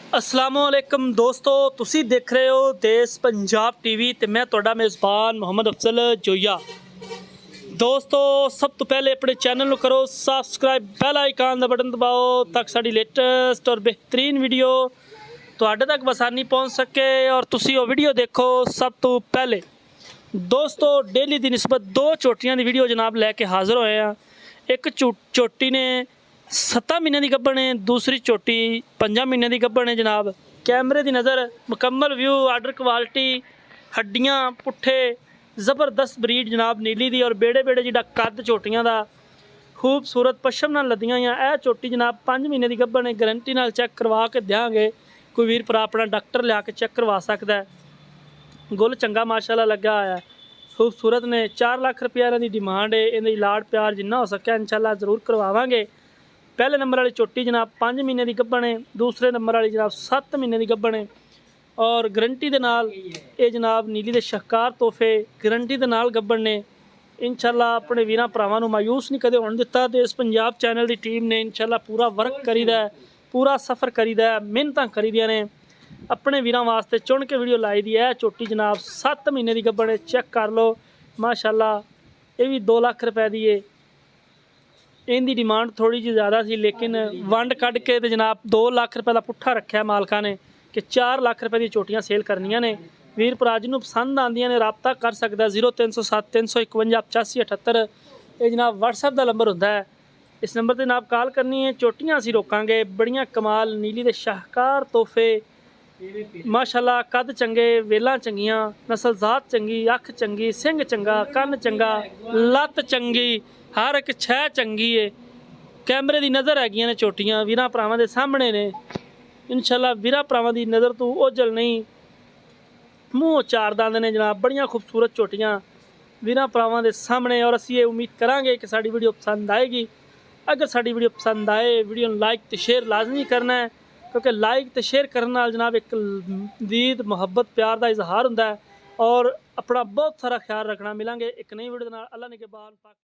असलामुअलैकुम दोस्तों, तुसी देख रहे हो देश पंजाब टीवी ते मैं तुहाडा मेज़बान मोहम्मद अफजल जोया। दोस्तों सब तो पहले अपने चैनल को करो सबसक्राइब, बेल आइकन का बटन दबाओ ताकि साड़ी लेटेस्ट और बेहतरीन वीडियो तुहाडे तक बसानी पहुँच सके और तुसी वो वीडियो देखो सब तो पहले। दोस्तों डेली की निस्बत दो चोटियां की वीडियो जनाब लैके हाज़र होए हैं। एक चोटी ने 7 महीने की गब्बन है, दूसरी चोटी 5 महीने की गब्बन है जनाब। कैमरे की नज़र, मुकम्मल व्यू, आर्डर क्वालिटी, हड्डियाँ पुट्ठे ज़बरदस्त ब्रीड जनाब नीली दी और बेड़े बेड़े जिहड़ा कद चोटियां दा खूबसूरत पशम नाल लदियां होइयां। चोटी जनाब 5 महीने की गब्बन है, गारंटी नाल चैक करवा के देंगे। कोई वीर भरा अपना डॉक्टर लिया के चैक करवा सकता है। गुल चंगा माशाल्लाह लगा आया, खूबसूरत ने। 4 लाख रुपया इन्हां दी डिमांड है। इन्हां दी लाड़ प्यार जिन्ना हो सके इंशाल्लाह ज़रूर करवावांगे। पहले नंबर वाली चोटी जनाब 5 महीने की गब्बन है, दूसरे नंबर वाली जनाब 7 महीने की गब्बन है और गारंटी दे नाल ये जनाब नीली दे शाहकार तोहफे गारंटी दे नाल गब्बन ने। इंशाल्लाह अपने वीरां भरावां नूं मायूस नहीं कदे होण दित्ता। ते इस पंजाब चैनल की टीम ने इंशाल्लाह पूरा वर्क करीदा है, पूरा सफ़र करीदा है, मेहनतां करीदियां ने, अपने वीरां वास्ते चुन के वीडियो लाई दी है। चोटी जनाब 7 महीने की गब्बन है, चेक कर लो माशाल्लाह। ये भी 2 लाख रुपए दी है। इनकी डिमांड थोड़ी जी ज़्यादा सी, लेकिन वंड कढ़ के तो जनाब 2 लाख रुपए का पुट्ठा रखा मालका ने कि 4 लाख रुपए की चोटियां सेल करनियां ने। वीर भरा जिन्होंने पसंद आंदियां ने रबता कर सकता है 0307 351 8578। ये जनाब व्हाट्सएप का नंबर होंदा है, इस नंबर पर जनाब कॉल करनी है। चोटियां असीं रोकांगे बड़ियां कमाल नीली दे शाहकार तोहफे माशाल्लाह, कद चंगे, वेलां चंगियां, नस्लजात चंगी, अख चंगी, सिंह चंगा, कन्न चंगा, लत्त चंगी, हर एक छह चंगी है। कैमरे की नज़र हैगियां ने चोटियां वीरां भरावां दे सामने ने। इंशाल्लाह वीरां भरावां दी नज़र तो ओझल नहीं, मूँह चार दंद ने जनाब। बड़ियां खूबसूरत चोटियां वीरां भरावां दे सामने और असीं ये उम्मीद करांगे कि साडी वीडियो पसंद आएगी। अगर साडी वीडियो पसंद आए वीडियो लाइक तो शेयर लाजमी करना है, क्योंकि लाइक तो शेयर करने नाल जनाब एक दीद मुहब्बत प्यार का इजहार होंदा है। और अपना बहुत सारा ख्याल रखना। मिलांगे एक नई वीडियो नाल। अल्लाह ने के बाद।